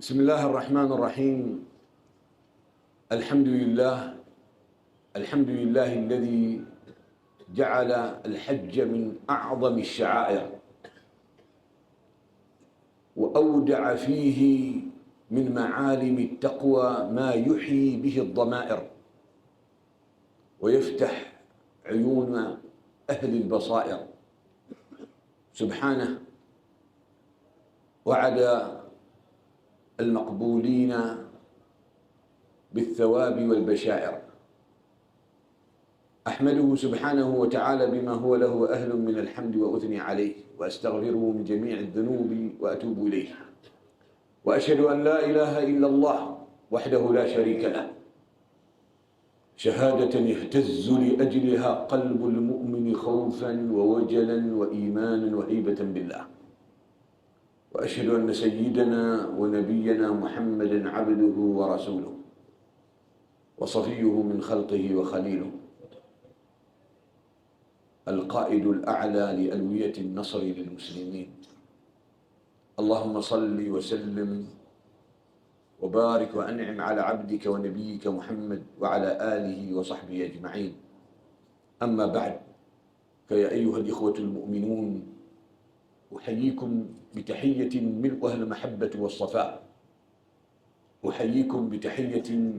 بسم الله الرحمن الرحيم. الحمد لله الذي جعل الحج من أعظم الشعائر، وأودع فيه من معالم التقوى ما يحيي به الضمائر ويفتح عيون أهل البصائر. سبحانه وعد المقبولين بالثواب والبشائر. أحمده سبحانه وتعالى بما هو له أهل من الحمد وأثني عليه، وأستغفره من جميع الذنوب وأتوب إليه، وأشهد أن لا إله إلا الله وحده لا شريك له، شهادة يهتز لأجلها قلب المؤمن خوفا ووجلا وإيمانا وهيبة بالله. وأشهد أن سيدنا ونبينا محمدا عبده ورسوله وصفيه من خلقه وخليله، القائد الأعلى لألوية النصر للمسلمين. اللهم صل وسلم وبارك وأنعم على عبدك ونبيك محمد وعلى آله وصحبه أجمعين. أما بعد، فيا أيها الإخوة المؤمنون، أحييكم بتحية ملؤها المحبة والصفاء، أحييكم بتحية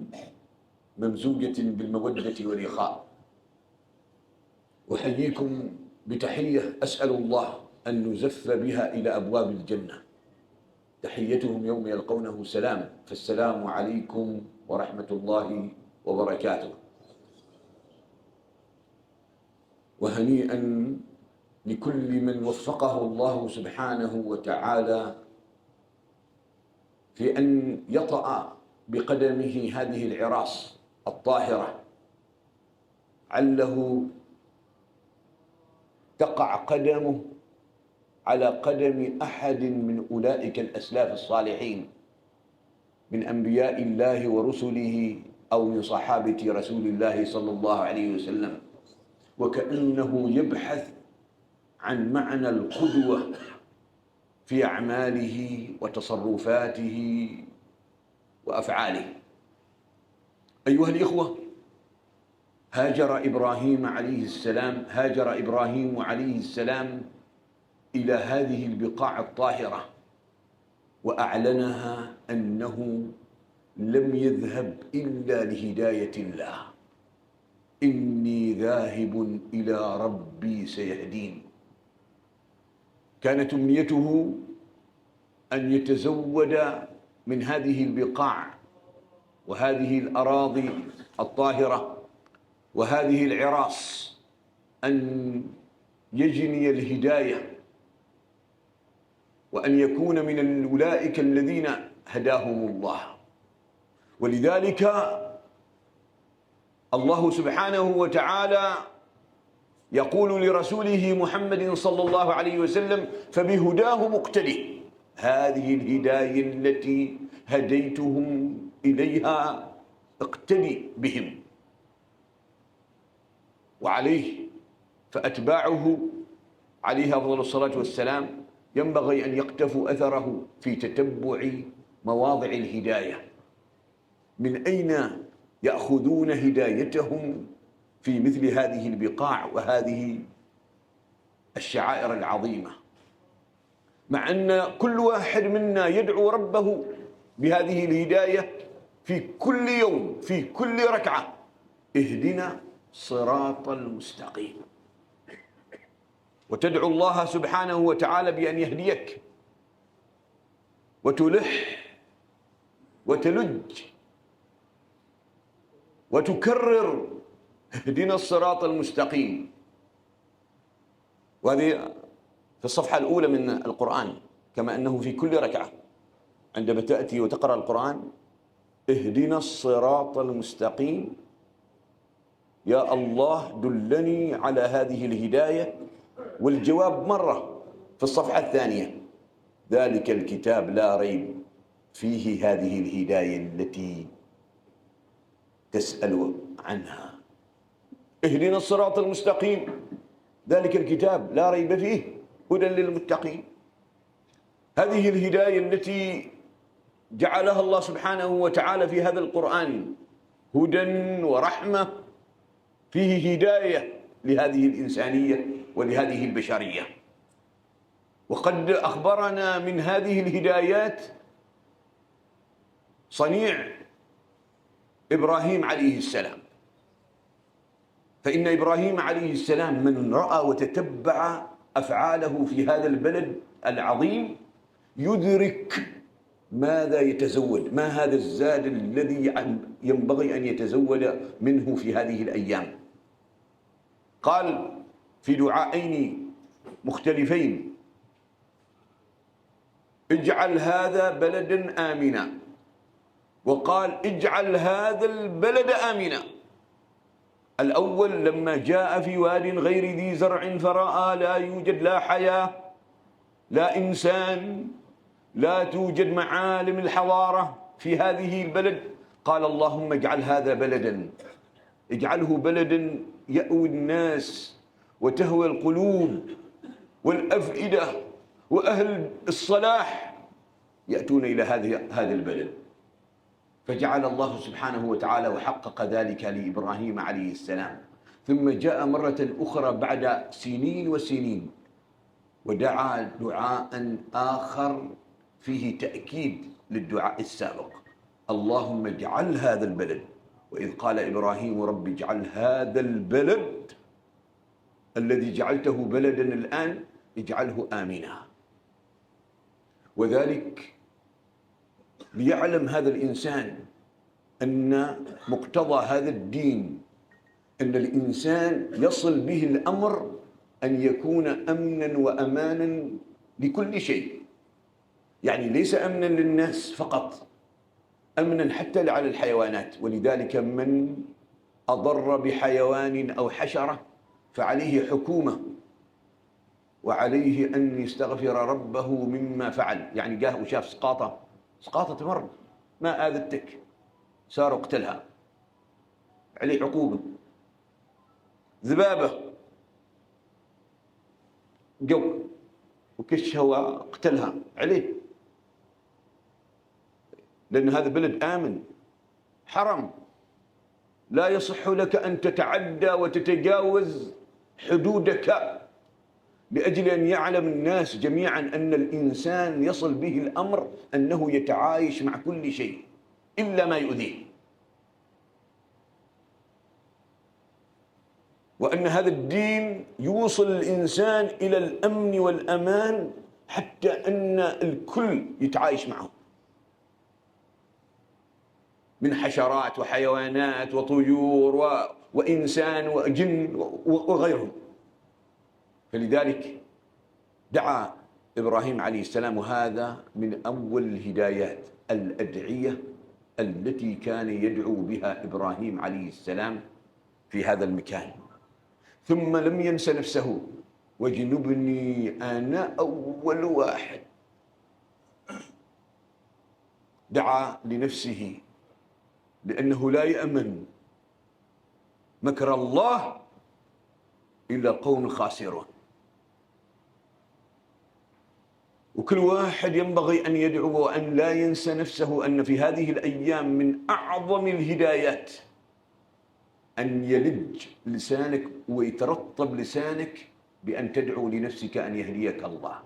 ممزوجة بالمودة والإخاء، أحييكم بتحية أسأل الله أن نزف بها إلى أبواب الجنة. تحيتهم يوم يلقونه سلام، فالسلام عليكم ورحمة الله وبركاته. وهنيئا لكل من وفقه الله سبحانه وتعالى في أن يطأ بقدمه هذه العراس الطاهرة، عله تقع قدمه على قدم أحد من أولئك الأسلاف الصالحين من أنبياء الله ورسله أو من صحابة رسول الله صلى الله عليه وسلم، وكأنه يبحث عن معنى القدوة في أعماله وتصرفاته وأفعاله. أيها الإخوة، هاجر إبراهيم عليه السلام إلى هذه البقاع الطاهرة، وأعلنها أنه لم يذهب إلا لهداية الله. إني ذاهب إلى ربي سيهدين. كانت أمنيته أن يتزود من هذه البقاع وهذه الأراضي الطاهرة وهذه العراس، أن يجني الهداية وأن يكون من أولئك الذين هداهم الله. ولذلك الله سبحانه وتعالى يقول لرسوله محمد صلى الله عليه وسلم: فبهداه مقتدي. هذه الهداية التي هديتهم إليها اقتدي بهم. وعليه فأتباعه عليه أفضل الصلاة والسلام ينبغي أن يقتفوا أثره في تتبع مواضع الهداية. من أين يأخذون هدايتهم في مثل هذه البقاع وهذه الشعائر العظيمة، مع أن كل واحد منا يدعو ربه بهذه الهداية في كل يوم في كل ركعة: اهدنا صراط المستقيم. وتدعو الله سبحانه وتعالى بأن يهديك وتلح وتلج وتكرر: اهدنا الصراط المستقيم. وهذه في الصفحة الأولى من القرآن، كما أنه في كل ركعة عندما تأتي وتقرأ القرآن: اهدنا الصراط المستقيم، يا الله دلني على هذه الهداية. والجواب مرة في الصفحة الثانية: ذلك الكتاب لا ريب فيه هذه الهداية التي تسأل عنها. اهدنا الصراط المستقيم، ذلك الكتاب لا ريب فيه هدى للمتقين. هذه الهداية التي جعلها الله سبحانه وتعالى في هذا القرآن هدى ورحمة، فيه هداية لهذه الإنسانية ولهذه البشرية. وقد أخبرنا من هذه الهدايات صنيع إبراهيم عليه السلام، فإن إبراهيم عليه السلام من رأى وتتبع أفعاله في هذا البلد العظيم يدرك ماذا يتزود، ما هذا الزاد الذي ينبغي أن يتزود منه في هذه الأيام. قال في دعائين مختلفين: اجعل هذا بلدا آمنا، وقال اجعل هذا البلد آمنا. الأول لما جاء في واد غير ذي زرع فرأى لا يوجد لا حياة لا إنسان، لا توجد معالم الحضارة في هذه البلد، قال اللهم اجعل هذا بلدا، اجعله بلدا يأوي الناس وتهوى القلوب والأفئدة، وأهل الصلاح يأتون إلى هذا البلد. فجعل الله سبحانه وتعالى وحقق ذلك لإبراهيم عليه السلام. ثم جاء مرة أخرى بعد سنين وسنين ودعا دعاء آخر فيه تأكيد للدعاء السابق: اللهم اجعل هذا البلد. وإذ قال إبراهيم رب اجعل هذا البلد الذي جعلته بلدا الآن اجعله آمنا. وذلك ليعلم هذا الإنسان أن مقتضى هذا الدين أن الإنسان يصل به الأمر أن يكون أمنا وأمانا لكل شيء، يعني ليس أمنا للناس فقط، أمنا حتى على الحيوانات. ولذلك من أضر بحيوان أو حشرة فعليه حكومة وعليه أن يستغفر ربه مما فعل. يعني جاء وشاف سقاطة تمر ما آذتك صار اقتلها، عليه عقوبة. ذبابة جو وكشها واقتلها، عليه، لأن هذا بلد آمن حرم، لا يصح لك أن تتعدى وتتجاوز حدودك، لأجل أن يعلم الناس جميعا أن الإنسان يصل به الأمر أنه يتعايش مع كل شيء إلا ما يؤذيه، وأن هذا الدين يوصل الإنسان إلى الأمن والأمان حتى أن الكل يتعايش معه من حشرات وحيوانات وطيور وإنسان وجن وغيرهم. فلذلك دعا إبراهيم عليه السلام، وهذا من أول الهدايات الأدعية التي كان يدعو بها إبراهيم عليه السلام في هذا المكان. ثم لم ينس نفسه: واجنبني أنا أول واحد. دعا لنفسه لأنه لا يأمن مكر الله إلا قوم خاسرون. وكل واحد ينبغي أن يدعو وأن لا ينسى نفسه أن في هذه الأيام من أعظم الهدايات أن يلج لسانك ويترطب لسانك بأن تدعو لنفسك أن يهديك الله.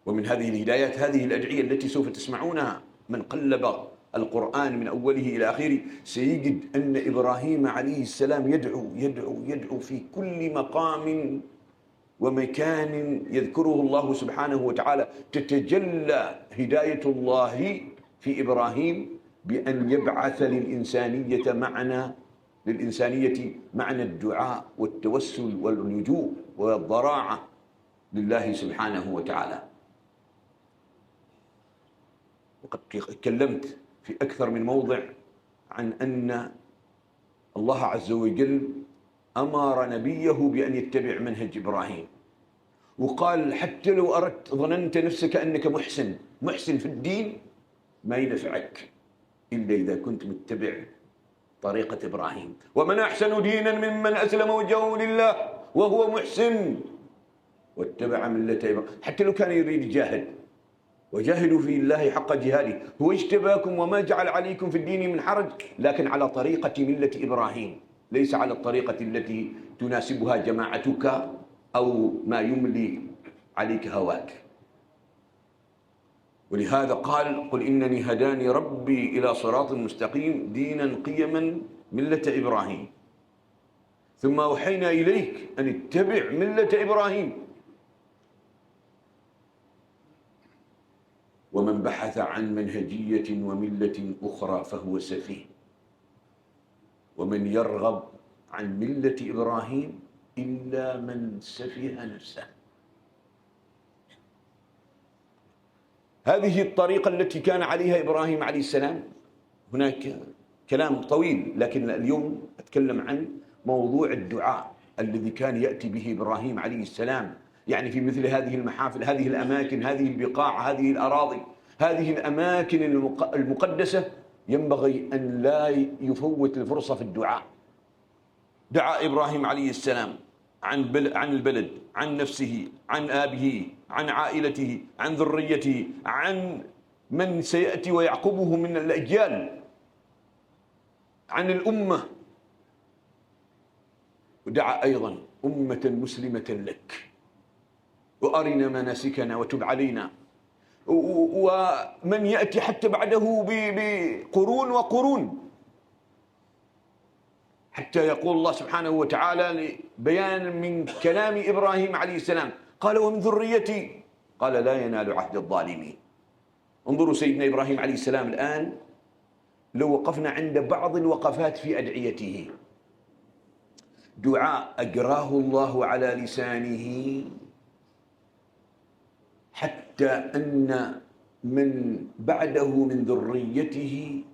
ومن هذه الهدايات هذه الأدعية التي سوف تسمعونها. من قلب القرآن من أوله إلى آخره سيجد أن إبراهيم عليه السلام يدعو يدعو يدعو في كل مقام ومكان يذكره الله سبحانه وتعالى تتجلى هداية الله في إبراهيم بأن يبعث للإنسانية معنى الدعاء والتوسل واللجوء والضراعة لله سبحانه وتعالى. وقد تكلمت في أكثر من موضع عن أن الله عز وجل أمر نبيه بأن يتبع منهج إبراهيم، وقال حتى لو أردت ظننت نفسك أنك محسن في الدين ما ينفعك إلا إذا كنت متبع طريقة إبراهيم. ومن أحسن دينا ممن أسلم وجهه لله وهو محسن واتبع ملة إبراهيم. حتى لو كان يريد يجاهد وجاهدوا في الله حق جهاده هو اجتباكم وما جعل عليكم في الدين من حرج لكن على طريقة ملة إبراهيم ليس على الطريقة التي تناسبها جماعتك أو ما يملي عليك هواك. ولهذا قال قل إنني هداني ربي إلى صراط مستقيم دينا قيما ملة إبراهيم ثم أوحينا إليك أن اتبع ملة إبراهيم ومن بحث عن منهجية وملة أخرى فهو سفيه ومن يرغب عن ملة إبراهيم إلا من سفه نفسه. هذه الطريقة التي كان عليها إبراهيم عليه السلام. هناك كلام طويل لكن اليوم أتكلم عن موضوع الدعاء الذي كان يأتي به إبراهيم عليه السلام، يعني في مثل هذه المحافل، هذه الأماكن، هذه البقاع، هذه الأراضي، هذه الأماكن المقدسة ينبغي أن لا يفوت الفرصة في الدعاء. دعا إبراهيم عليه السلام عن البلد، عن نفسه، عن آبه، عن عائلته، عن ذريته، عن من سيأتي ويعقبه من الأجيال، عن الأمة، ودعا أيضا أمة مسلمة لك وأرنا مناسكنا وتب علينا، ومن يأتي حتى بعده بقرون وقرون حتى يقول الله سبحانه وتعالى بيان من كلام إبراهيم عليه السلام قال ومن ذريتي قال لا ينال عهد الظالمين. انظروا سيدنا إبراهيم عليه السلام الآن لو وقفنا عند بعض الوقفات في أدعيته، دعاء أجراه الله على لسانه حتى أن من بعده من ذريته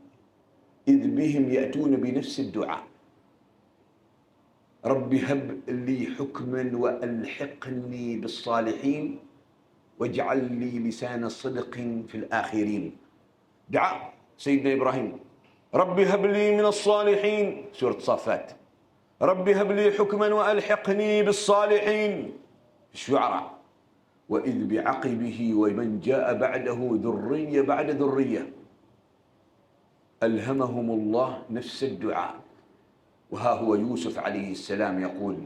إذ بهم يأتون بنفس الدعاء رب هب لي حكما وألحقني بالصالحين واجعل لي لسان صدق في الآخرين. دعاء سيدنا إبراهيم رب هب لي من الصالحين سورة الصافات، رب هب لي حكما وألحقني بالصالحين الشعراء، وإذ بعقبه ومن جاء بعده ذرية بعد ذرية ألهمهم الله نفس الدعاء. وها هو يوسف عليه السلام يقول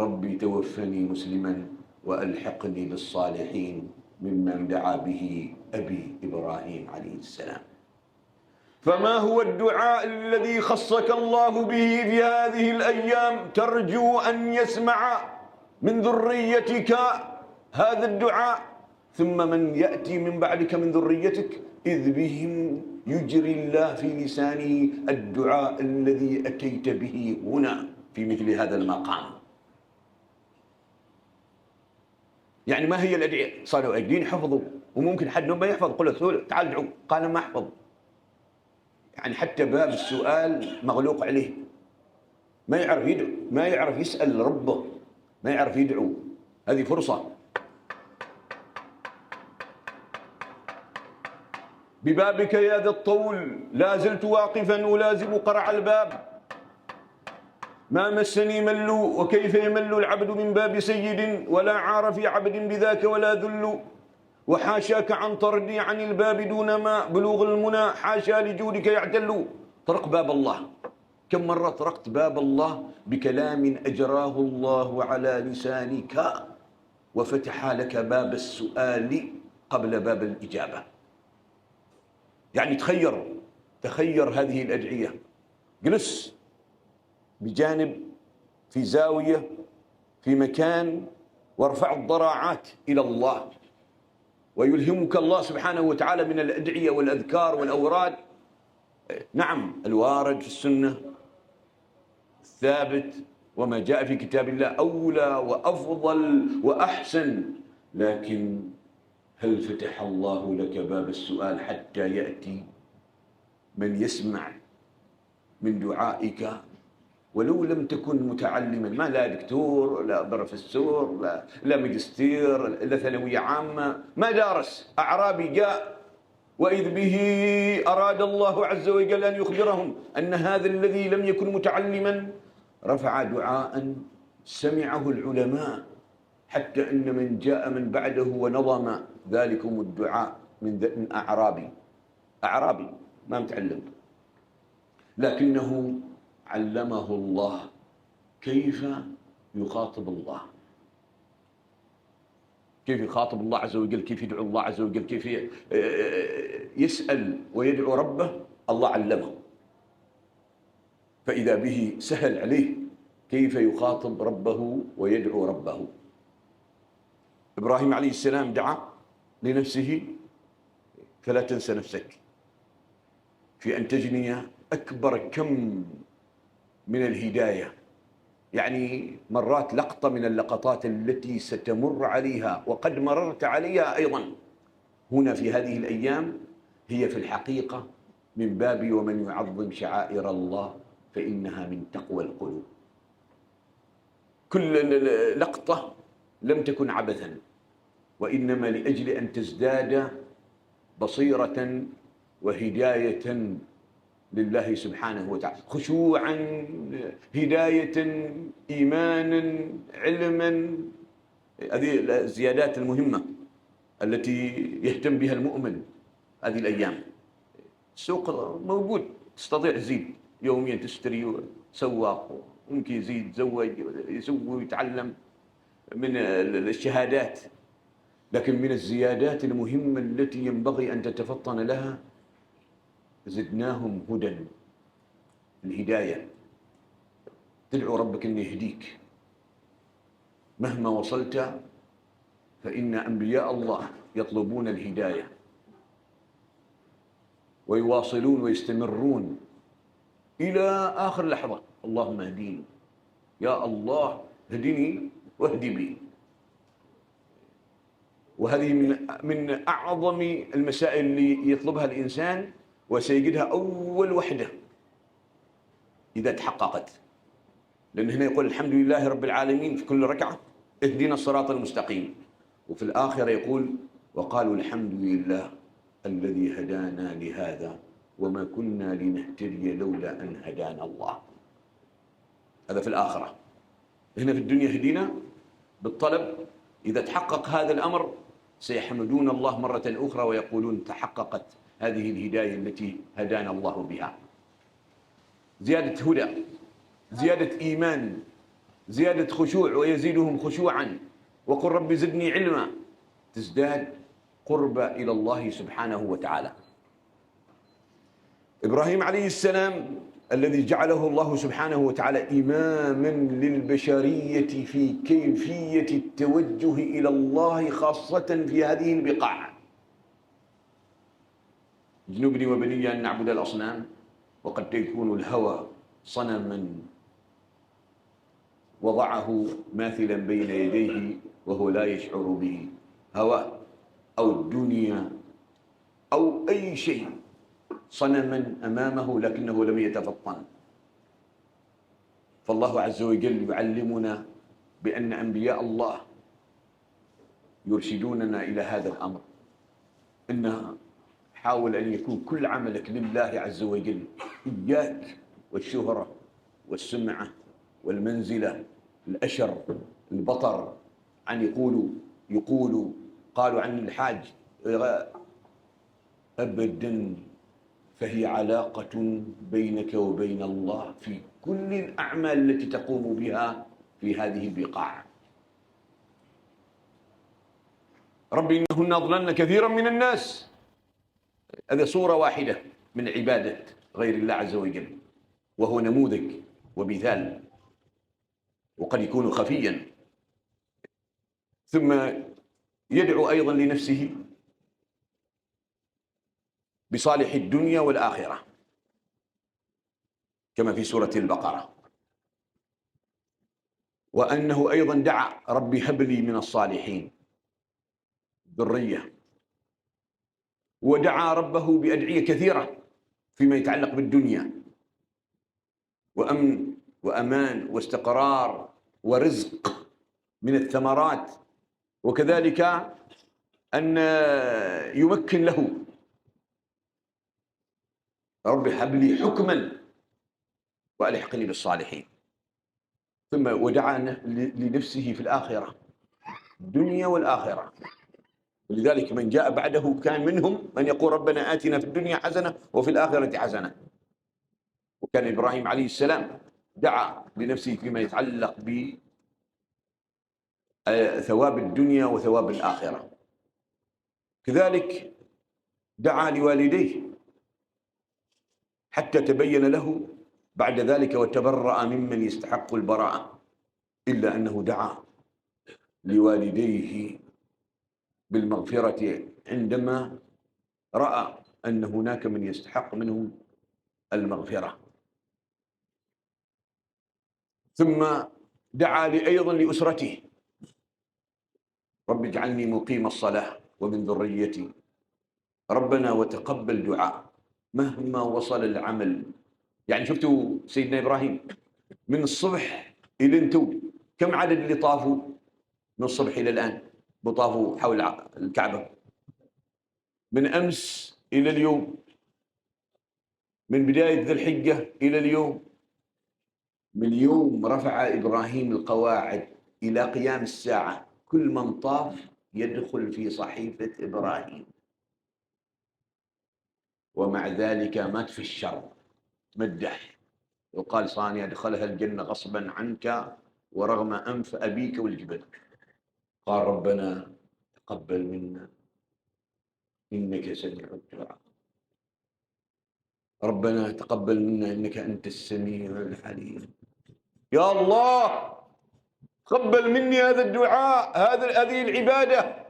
ربي توفني مسلما وألحقني بالصالحين ممن دعا به أبي إبراهيم عليه السلام. فما هو الدعاء الذي خصك الله به في هذه الأيام ترجو أن يسمع من ذريتك هذا الدعاء، ثم من يأتي من بعدك من ذريتك إذ بهم يجري الله في لسانه الدعاء الذي أتيت به هنا في مثل هذا المقام. يعني ما هي الأدعية؟ صاروا قاعدين حفظوا، وممكن حد ما يحفظ قل له تعال ادعو قال ما أحفظ، يعني حتى باب السؤال مغلوق عليه، ما يعرف يدعو، ما يعرف يسأل ربه، ما يعرف يدعو. هذه فرصة. ببابك يا ذا الطول لا زلت واقفا ألازم قرع الباب، ما مسني مل وكيف يمل العبد من باب سيد، ولا عار في عبد بذاك ولا ذل، وحاشاك عن طردي عن الباب دون ما بلوغ المنى حاشا لجودك يعتل. طرق باب الله، كم مرة طرقت باب الله بكلام أجراه الله على لسانك وفتح لك باب السؤال قبل باب الإجابة. يعني تخير هذه الأدعية، جلس بجانب في زاوية في مكان وارفع الضراعات إلى الله، ويلهمك الله سبحانه وتعالى من الأدعية والأذكار والأوراد، نعم الوارد في السنة الثابت وما جاء في كتاب الله أولى وأفضل وأحسن، لكن هل فتح الله لك باب السؤال حتى يأتي من يسمع من دعائك ولو لم تكن متعلما، ما لا دكتور لا بروفيسور لا ماجستير لا ثانوية عامة، ما دارس، أعرابي جاء وإذ به أراد الله عز وجل أن يخبرهم أن هذا الذي لم يكن متعلما رفع دعاء سمعه العلماء، حتى أن من جاء من بعده ونظم ذلكم الدعاء من أعرابي ما متعلم، لكنه علمه الله كيف يخاطب الله، كيف يخاطب الله عز وجل، كيف يدعو الله عز وجل، كيف يسأل ويدعو ربه. الله علمه، فإذا به سهل عليه كيف يخاطب ربه ويدعو ربه. إبراهيم عليه السلام دعا لنفسه: فلا تنس نفسك في أن تجني أكبر كم من الهداية. يعني مرات لقطة من اللقطات التي ستمر عليها وقد مررت عليها أيضا هنا في هذه الأيام، هي في الحقيقة من باب ومن يعظم شعائر الله فإنها من تقوى القلوب. كل لقطة لم تكن عبثا، وإنما لأجل أن تزداد بصيرة وهداية لله سبحانه وتعالى، خشوعا، هداية، إيمانا، علما. هذه الزيادات المهمة التي يهتم بها المؤمن هذه الأيام. السوق موجود، تستطيع تزيد يوميا، تشتري سواق، ممكن يزيد، يتزوج، يسوي، يتعلم من الشهادات. لكن من الزيادات المهمة التي ينبغي أن تتفطن لها: زدناهم هدى، الهداية. تدعو ربك أن يهديك مهما وصلت، فإن أنبياء الله يطلبون الهداية ويواصلون ويستمرون إلى آخر لحظة: اللهم اهديني، يا الله اهدني واهدي بي. وهذه من أعظم المسائل اللي يطلبها الإنسان، وسيجدها أول وحدة إذا تحققت. لأن هنا يقول الحمد لله رب العالمين في كل ركعة، اهدنا الصراط المستقيم. وفي الآخرة يقول: وقالوا الحمد لله الذي هدانا لهذا وما كنا لنهتدي لولا أن هدانا الله. هذا في الآخرة. هنا في الدنيا هدينا بالطلب. إذا تحقق هذا الأمر سيحمدون الله مرة أخرى ويقولون: تحققت هذه الهداية التي هدانا الله بها. زيادة هدى، زيادة إيمان، زيادة خشوع، ويزيدهم خشوعا. وقل رب زدني علما، تزداد قرب إلى الله سبحانه وتعالى. إبراهيم عليه السلام الذي جعله الله سبحانه وتعالى إماما للبشرية في كيفية التوجه إلى الله، خاصة في هذه البقاع. اجنبني وبني أن نعبد الأصنام، وقد يكون الهوى صنما وضعه ماثلا بين يديه وهو لا يشعر به، هوى أو الدنيا أو أي شيء صنما أمامه لكنه لم يتفطن. فالله عز وجل يعلمنا بأن أنبياء الله يرشدوننا إلى هذا الأمر. إن حاول أن يكون كل عملك لله عز وجل، إياك والشهرة والسمعة والمنزلة، الأشر، البطر، عن يقولوا قالوا عن الحاج أبدا. فهي علاقة بينك وبين الله في كل الأعمال التي تقوم بها في هذه البقاع. رب إنهن أضللن كثيرا من الناس. هذه صورة واحدة من عبادة غير الله عز وجل، وهو نموذج ومثال، وقد يكون خفيا. ثم يدعو أيضا لنفسه بصالح الدنيا والآخرة كما في سورة البقرة، وأنه أيضا دعا: ربي هب لي من الصالحين ذرية. ودعا ربه بأدعية كثيرة فيما يتعلق بالدنيا: وأمن وأمان واستقرار ورزق من الثمرات، وكذلك أن يمكن له: رب هب لي حكما وألحقني بالصالحين. ثم ودعا لنفسه في الآخرة، الدنيا والآخرة، ولذلك من جاء بعده كان منهم من يقول ربنا آتنا في الدنيا حسنة وفي الآخرة حسنة. وكان إبراهيم عليه السلام دعا لنفسه فيما يتعلق بثواب الدنيا وثواب الآخرة. كذلك دعا لوالديه حتى تبين له بعد ذلك وتبرأ ممن يستحق البراءة، إلا أنه دعا لوالديه بالمغفرة عندما رأى أن هناك من يستحق منهم المغفرة. ثم دعا أيضا لأسرته: رب اجعلني مقيم الصلاة ومن ذريتي ربنا وتقبل دعاء. مهما وصل العمل، يعني شفتوا سيدنا إبراهيم من الصبح إلى انتو كم عدد اللي طافوا من الصبح إلى الآن بطافوا حول الكعبة؟ من أمس إلى اليوم، من بداية ذي الحجة إلى اليوم، من يوم رفع إبراهيم القواعد إلى قيام الساعة كل من طاف يدخل في صحيفة إبراهيم. ومع ذلك مات في الشر مدح، وقال صاني أدخلها الجنة غصبا عنك ورغم أنف أبيك والجبل. قال ربنا تقبل منا إنك سميع الدعاء، ربنا تقبل منا إنك أنت السميع العليم. يا الله تقبل مني هذا الدعاء، هذه العبادة.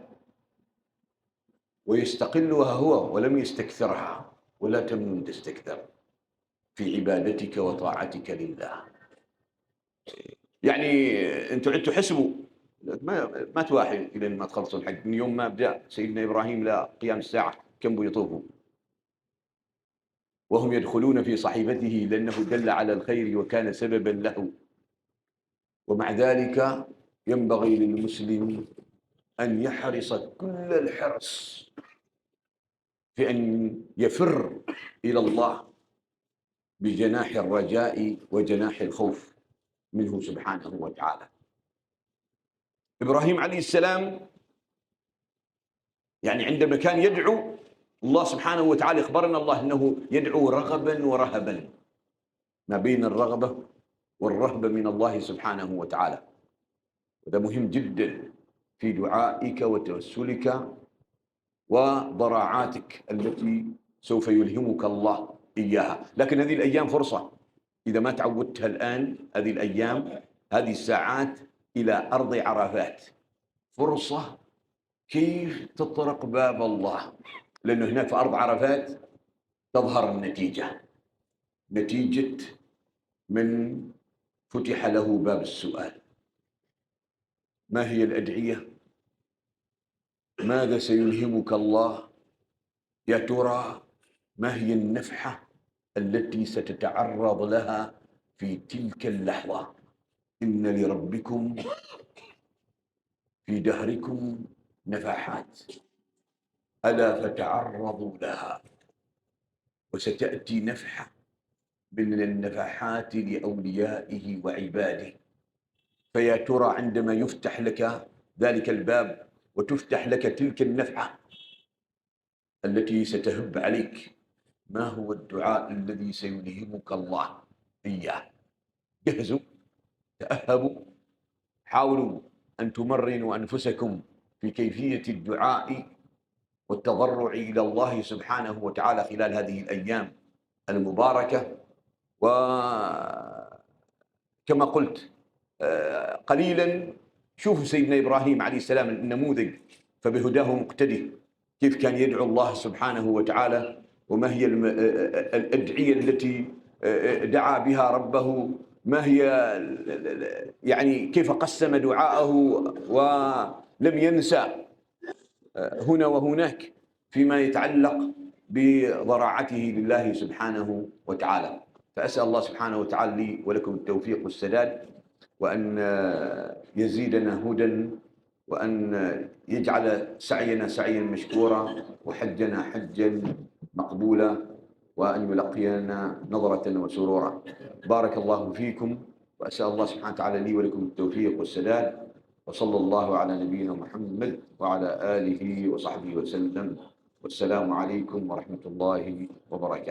ويستقلها هو ولم يستكثرها، ولا تمنن تستكثر في عبادتك وطاعتك لله. يعني انتم عدتوا حسبوا ما تواحي الى ما تخلصوا الحج من يوم ما بدا سيدنا ابراهيم لقيام الساعه كم بيطوفوا وهم يدخلون في صحيفته لانه دل على الخير وكان سببا له. ومع ذلك ينبغي للمسلم ان يحرص كل الحرص في ان يفر الى الله بجناح الرجاء وجناح الخوف منه سبحانه وتعالى. إبراهيم عليه السلام يعني عندما كان يدعو الله سبحانه وتعالى، أخبرنا الله أنه يدعو رغبا ورهبا، ما بين الرغبة والرهبة من الله سبحانه وتعالى. وهذا مهم جدا في دعائك وتوسلك وضراعاتك التي سوف يلهمك الله إياها. لكن هذه الأيام فرصة، إذا ما تعودتها الآن هذه الأيام هذه الساعات إلى أرض عرفات، فرصة كيف تطرق باب الله، لأنه هناك في أرض عرفات تظهر النتيجة، نتيجة من فتح له باب السؤال. ما هي الأدعية؟ ماذا سيلهمك الله؟ يا ترى ما هي النفحة التي ستتعرض لها في تلك اللحظة؟ إن لربكم في دهركم نفحات ألا فتعرضوا لها. وستأتي نفحة من النفحات لأوليائه وعباده. فيا ترى عندما يفتح لك ذلك الباب وتفتح لك تلك النفحة التي ستهب عليك، ما هو الدعاء الذي سيلهمك الله إياه؟ جهزوا، تأهبوا، حاولوا أن تمرنوا أنفسكم في كيفية الدعاء والتضرع إلى الله سبحانه وتعالى خلال هذه الأيام المباركة. وكما قلت قليلا، شوفوا سيدنا إبراهيم عليه السلام النموذج، فبهداه مقتدي، كيف كان يدعو الله سبحانه وتعالى، وما هي الأدعية التي دعا بها ربه، ما هي يعني كيف قسم دعاءه ولم ينسى هنا وهناك فيما يتعلق بضراعته لله سبحانه وتعالى. فأسأل الله سبحانه وتعالى لي ولكم التوفيق والسداد، وأن يزيدنا هدى، وأن يجعل سعينا سعيا مشكورا، وحجنا حجا مقبولا، وأن يلقينا نظرة وسرورا. بارك الله فيكم، وأسأل الله سبحانه وتعالى لي ولكم التوفيق والسداد. وصلى الله على نبينا محمد وعلى آله وصحبه وسلم. والسلام عليكم ورحمة الله وبركاته.